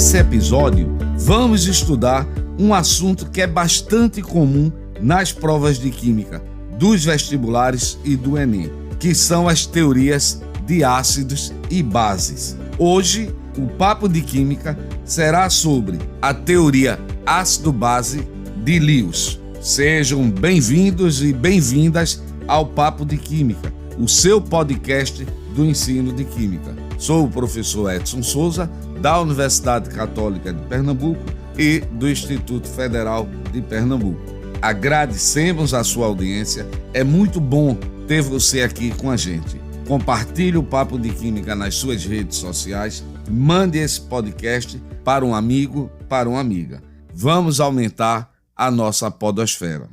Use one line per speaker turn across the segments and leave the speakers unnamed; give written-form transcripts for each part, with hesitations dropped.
Nesse episódio, vamos estudar um assunto que é bastante comum nas provas de Química, dos vestibulares e do Enem, que são as teorias de ácidos e bases. Hoje, o Papo de Química será sobre a teoria ácido-base de Lewis. Sejam bem-vindos e bem-vindas ao Papo de Química, o seu podcast do ensino de Química. Sou o professor Edson Souza, da Universidade Católica de Pernambuco e do Instituto Federal de Pernambuco. Agradecemos a sua audiência, é muito bom ter você aqui com a gente. Compartilhe o Papo de Química nas suas redes sociais, mande esse podcast para um amigo, para uma amiga. Vamos aumentar a nossa podosfera.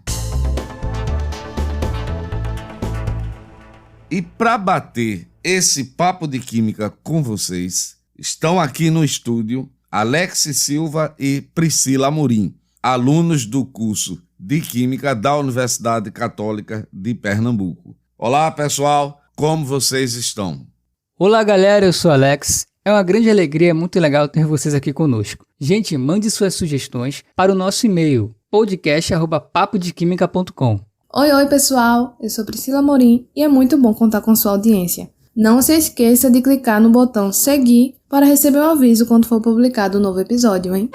E para bater esse Papo de Química com vocês, estão aqui no estúdio Alex Silva e Priscila Amorim, alunos do curso de Química da Universidade Católica de Pernambuco. Olá, pessoal! Como vocês estão?
Olá, galera, eu sou Alex. É uma grande alegria, muito legal ter vocês aqui conosco. Gente, mande suas sugestões para o nosso e-mail, podcast@papodequimica.com.
Oi, pessoal, eu sou Priscila Amorim e é muito bom contar com sua audiência. Não se esqueça de clicar no botão seguir para receber um aviso quando for publicado um novo episódio, hein?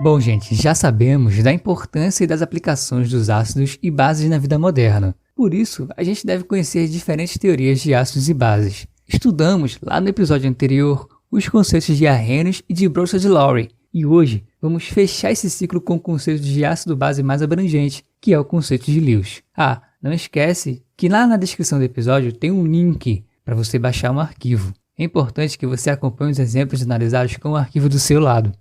Bom, gente, já sabemos da importância e das aplicações dos ácidos e bases na vida moderna. Por isso, a gente deve conhecer diferentes teorias de ácidos e bases. Estudamos, lá no episódio anterior, os conceitos de Arrhenius e de Bronsted-Lowry. E hoje, vamos fechar esse ciclo com o conceito de ácido-base mais abrangente, que é o conceito de Lewis. Ah, não esquece que lá na descrição do episódio tem um link para você baixar um arquivo. É importante que você acompanhe os exemplos analisados com o arquivo do seu lado.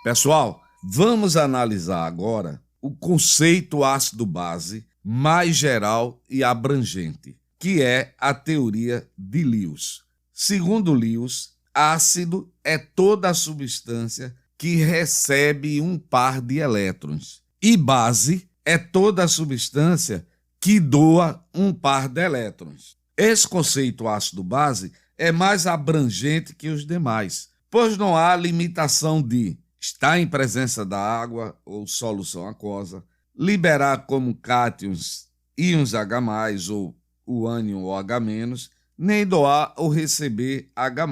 Pessoal, vamos analisar agora o conceito ácido-base mais geral e abrangente, que é a teoria de Lewis. Segundo Lewis, ácido é toda a substância que recebe um par de elétrons, e base é toda a substância que doa um par de elétrons. Esse conceito ácido-base é mais abrangente que os demais, pois não há limitação de estar em presença da água ou solução aquosa, liberar como cátions íons H+, ou o ânion OH-, nem doar ou receber H+.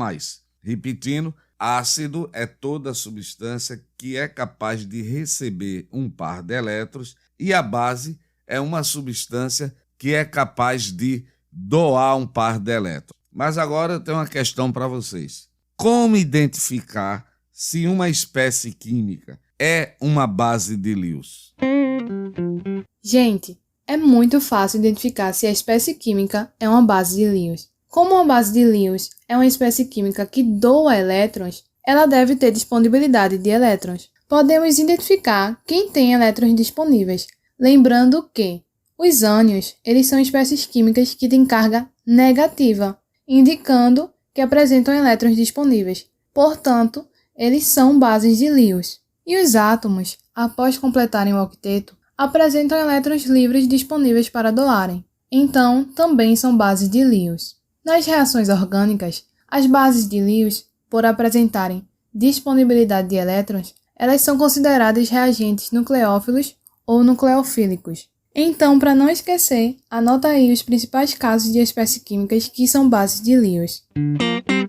Repetindo, ácido é toda substância que é capaz de receber um par de elétrons e a base é uma substância que é capaz de doar um par de elétrons. Mas agora eu tenho uma questão para vocês. Como identificar se uma espécie química é uma base de Lewis?
Gente, é muito fácil identificar se a espécie química é uma base de Lewis. Como uma base de Lewis é uma espécie química que doa elétrons, ela deve ter disponibilidade de elétrons. Podemos identificar quem tem elétrons disponíveis, lembrando que os ânions, eles são espécies químicas que têm carga negativa, indicando que apresentam elétrons disponíveis. Portanto, eles são bases de Lewis. E os átomos, após completarem o octeto, apresentam elétrons livres disponíveis para doarem. Então, também são bases de Lewis. Nas reações orgânicas, as bases de Lewis, por apresentarem disponibilidade de elétrons, elas são consideradas reagentes nucleófilos ou nucleofílicos. Então, para não esquecer, anota aí os principais casos de espécies químicas que são bases de Lewis.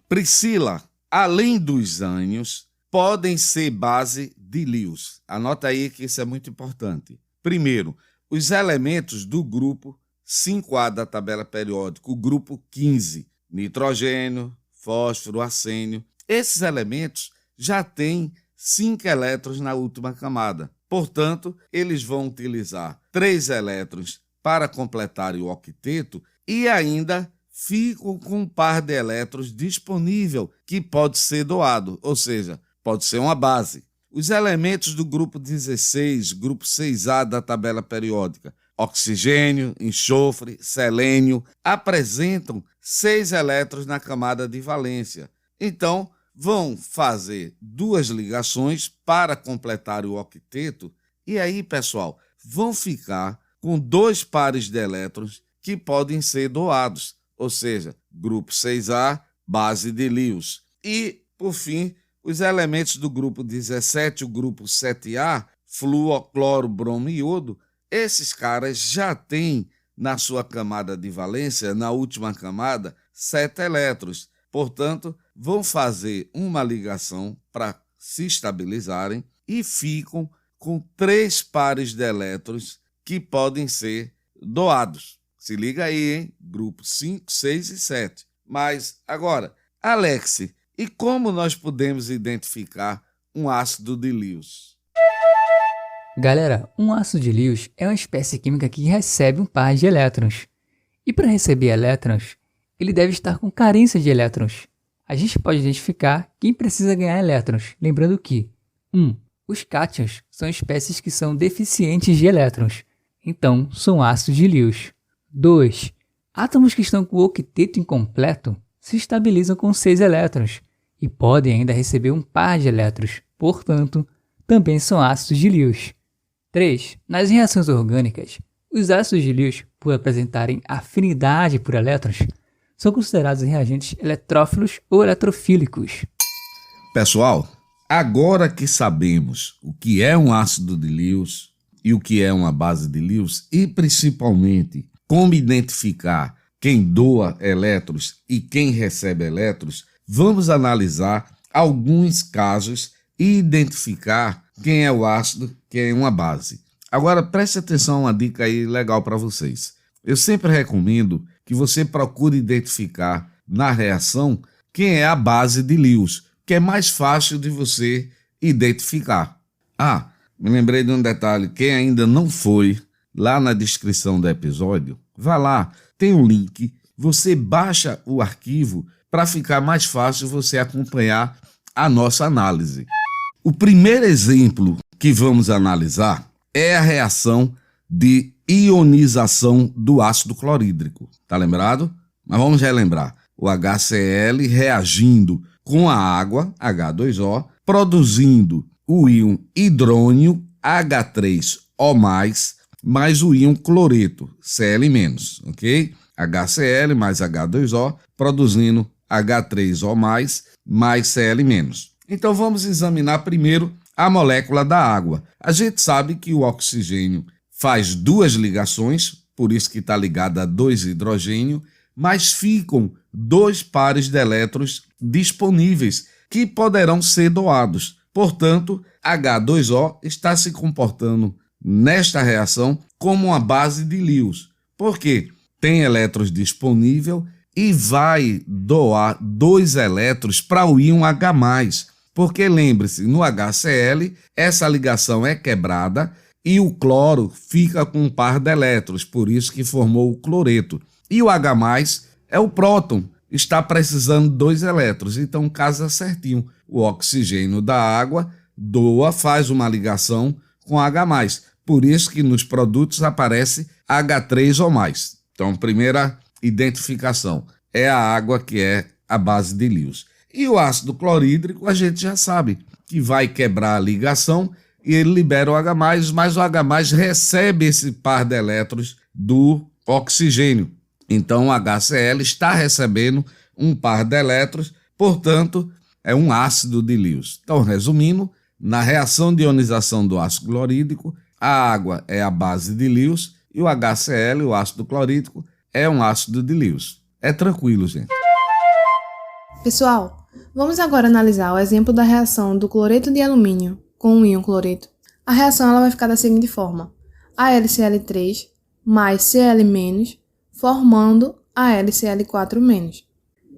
Priscila, além dos ânions, podem ser base de Lewis. Anota aí que isso é muito importante. Primeiro, os elementos do grupo 5A da tabela periódica, o grupo 15, nitrogênio, fósforo, arsênio. Esses elementos já têm 5 elétrons na última camada. Portanto, eles vão utilizar 3 elétrons para completar o octeto e ainda ficam com um par de elétrons disponível que pode ser doado, ou seja, pode ser uma base. Os elementos do grupo 16, grupo 6A da tabela periódica, oxigênio, enxofre, selênio, apresentam 6 elétrons na camada de valência. Então, vão fazer 2 ligações para completar o octeto e aí, pessoal, vão ficar com 2 pares de elétrons que podem ser doados, ou seja, grupo 6A, base de Lewis. E, por fim, os elementos do grupo 17, o grupo 7A, flúor, cloro, bromo e iodo, esses caras já têm na sua camada de valência, na última camada, 7 elétrons. Portanto, vão fazer uma ligação para se estabilizarem e ficam com 3 pares de elétrons que podem ser doados. Se liga aí, hein? Grupo 5, 6 e 7. Mas, agora, Alex, e como nós podemos identificar um ácido de Lewis?
Galera, um ácido de Lewis é uma espécie química que recebe um par de elétrons. E para receber elétrons, ele deve estar com carência de elétrons. A gente pode identificar quem precisa ganhar elétrons, lembrando que 1. Os cátions são espécies que são deficientes de elétrons, então são ácidos de Lewis. 2. Átomos que estão com o octeto incompleto se estabilizam com 6 elétrons e podem ainda receber um par de elétrons, portanto, também são ácidos de Lewis. 3. Nas reações orgânicas, os ácidos de Lewis, por apresentarem afinidade por elétrons, são considerados reagentes eletrófilos ou eletrofílicos.
Pessoal, agora que sabemos o que é um ácido de Lewis e o que é uma base de Lewis, e principalmente como identificar quem doa elétrons e quem recebe elétrons, vamos analisar alguns casos e identificar quem é o ácido, quem é uma base. Agora, preste atenção a uma dica aí legal para vocês. Eu sempre recomendo que você procure identificar na reação quem é a base de Lewis, que é mais fácil de você identificar. Ah, me lembrei de um detalhe, quem ainda não foi, lá na descrição do episódio, vá lá, tem um link, você baixa o arquivo para ficar mais fácil você acompanhar a nossa análise. O primeiro exemplo que vamos analisar é a reação de ionização do ácido clorídrico. Tá lembrado? Mas vamos relembrar. O HCl reagindo com a água, H2O, produzindo o íon hidrônio, H3O+, mais o íon cloreto, Cl-, ok? HCl mais H2O, produzindo H3O+, mais Cl-. Então vamos examinar primeiro a molécula da água. A gente sabe que o oxigênio faz 2 ligações, por isso que está ligado a 2 hidrogênio, mas ficam 2 pares de elétrons disponíveis que poderão ser doados. Portanto, H2O está se comportando nesta reação como uma base de Lewis. Por quê? Tem elétrons disponível e vai doar 2 elétrons para o íon H+. Porque lembre-se, no HCl, essa ligação é quebrada e o cloro fica com um par de elétrons, por isso que formou o cloreto. E o H+, é o próton, está precisando de 2 elétrons, então casa certinho. O oxigênio da água doa, faz uma ligação com H+, por isso que nos produtos aparece H3O+. Então, primeira identificação, é a água que é a base de Lewis. E o ácido clorídrico, a gente já sabe que vai quebrar a ligação e ele libera o H+, mas o H+, recebe esse par de elétrons do oxigênio. Então, o HCl está recebendo um par de elétrons, portanto, é um ácido de Lewis. Então, resumindo, na reação de ionização do ácido clorídrico, a água é a base de Lewis e o HCl, o ácido clorídrico, é um ácido de Lewis. É tranquilo, gente.
Pessoal, vamos agora analisar o exemplo da reação do cloreto de alumínio com o íon cloreto. A reação ela vai ficar da seguinte forma: AlCl3 mais Cl-, formando AlCl4-.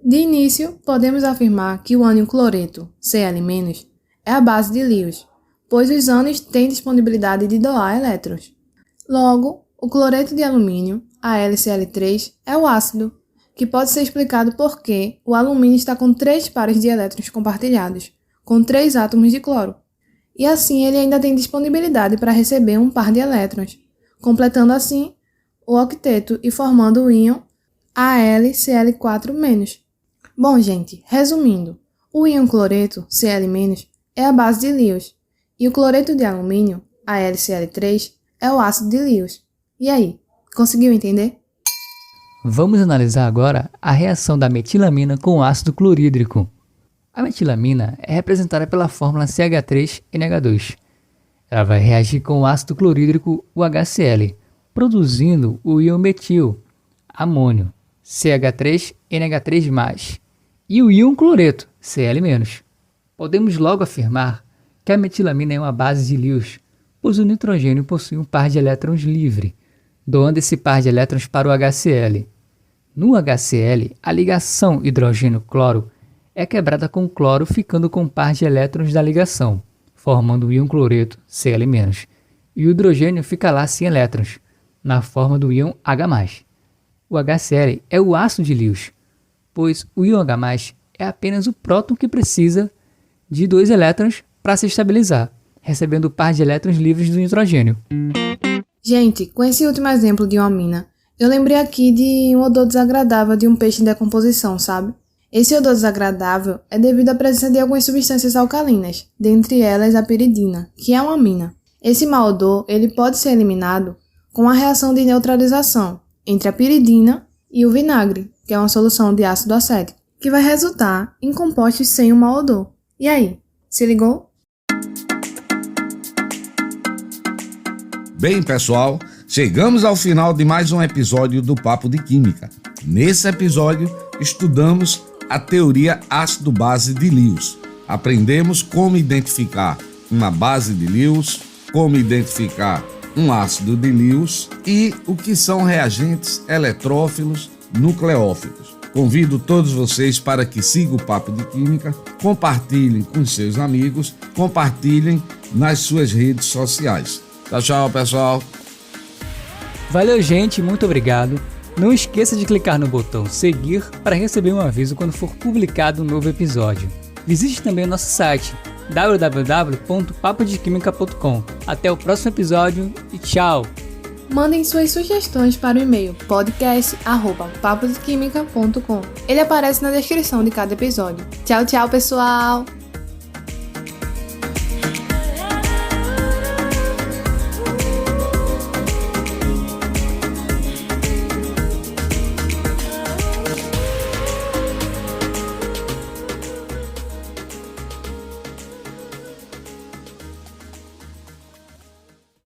De início, podemos afirmar que o ânion cloreto, Cl-, é a base de Lewis, pois os ânions têm disponibilidade de doar elétrons. Logo, o cloreto de alumínio, AlCl3, é o ácido, que pode ser explicado porque o alumínio está com 3 pares de elétrons compartilhados, com 3 átomos de cloro. E assim ele ainda tem disponibilidade para receber um par de elétrons, completando assim o octeto e formando o íon AlCl4-. Bom, gente, resumindo, o íon cloreto, Cl-, é a base de Lewis, e o cloreto de alumínio, AlCl3, é o ácido de Lewis. E aí, conseguiu entender?
Vamos analisar agora a reação da metilamina com o ácido clorídrico. A metilamina é representada pela fórmula CH3NH2. Ela vai reagir com o ácido clorídrico, o HCl, produzindo o íon metil, amônio, CH3NH3+, e o íon cloreto, Cl-. Podemos logo afirmar que a metilamina é uma base de Lewis, pois o nitrogênio possui um par de elétrons livre, doando esse par de elétrons para o HCl. No HCl, a ligação hidrogênio-cloro é quebrada com cloro, ficando com um par de elétrons da ligação, formando o íon cloreto, Cl-. E o hidrogênio fica lá sem elétrons, na forma do íon H+. O HCl é o ácido de Lewis, pois o íon H+ é apenas o próton que precisa de 2 elétrons para se estabilizar, recebendo o par de elétrons livres do nitrogênio.
Gente, com esse último exemplo de uma amina, eu lembrei aqui de um odor desagradável de um peixe em decomposição, sabe? Esse odor desagradável é devido à presença de algumas substâncias alcalinas, dentre elas a piridina, que é uma amina. Esse mau odor ele pode ser eliminado com a reação de neutralização entre a piridina e o vinagre, que é uma solução de ácido acético, que vai resultar em compostos sem o mau odor. E aí, se ligou?
Bem, pessoal, chegamos ao final de mais um episódio do Papo de Química. Nesse episódio, estudamos a teoria ácido-base de Lewis. Aprendemos como identificar uma base de Lewis, como identificar um ácido de Lewis e o que são reagentes eletrófilos nucleófilos. Convido todos vocês para que sigam o Papo de Química, compartilhem com seus amigos, compartilhem nas suas redes sociais. Tchau, tchau, pessoal.
Valeu, gente, muito obrigado. Não esqueça de clicar no botão seguir para receber um aviso quando for publicado um novo episódio. Visite também o nosso site www.papodequimica.com. Até o próximo episódio e tchau!
Mandem suas sugestões para o e-mail podcast@papodequimica.com. Ele aparece na descrição de cada episódio. Tchau, tchau, pessoal!